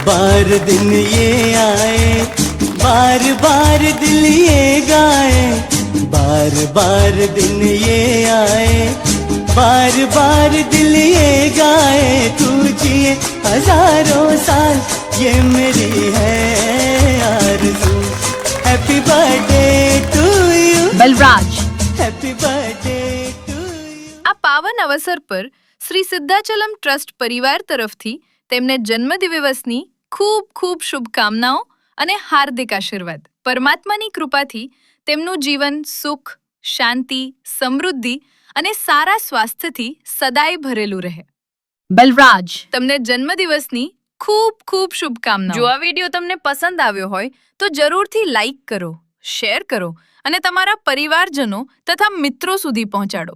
बार दिन ये आए, बार बार दिल ये गाए, बार बार दिन ये आए, बार बार दिल ये गाए, तू जिए हजारों साल ये मेरी है आरज़ू। Happy birthday to you Balraj. Happy birthday to you. આ પાવન અવસર પર શ્રી સિદ્ધાચલમ ટ્રસ્ટ પરિવાર તરફથી તેમને જન્મદિવસની ખૂબ ખૂબ શુભકામનાઓ અને હાર્દિક આશીર્વાદ। પરમાત્માની કૃપાથી તેમનું જીવન સુખ, શાંતિ, સમૃદ્ધિ અને સારા સ્વાસ્થ્યથી સદાય ભરેલું રહે। બલરાજ। તમને જન્મદિવસની ખૂબ ખૂબ શુભકામનાઓ। જો આ વિડીયો તમને પસંદ આવ્યો હોય તો જરૂરથી લાઈક કરો, શેર કરો અને તમારા પરિવારજનો તથા મિત્રો સુધી પહોંચાડો।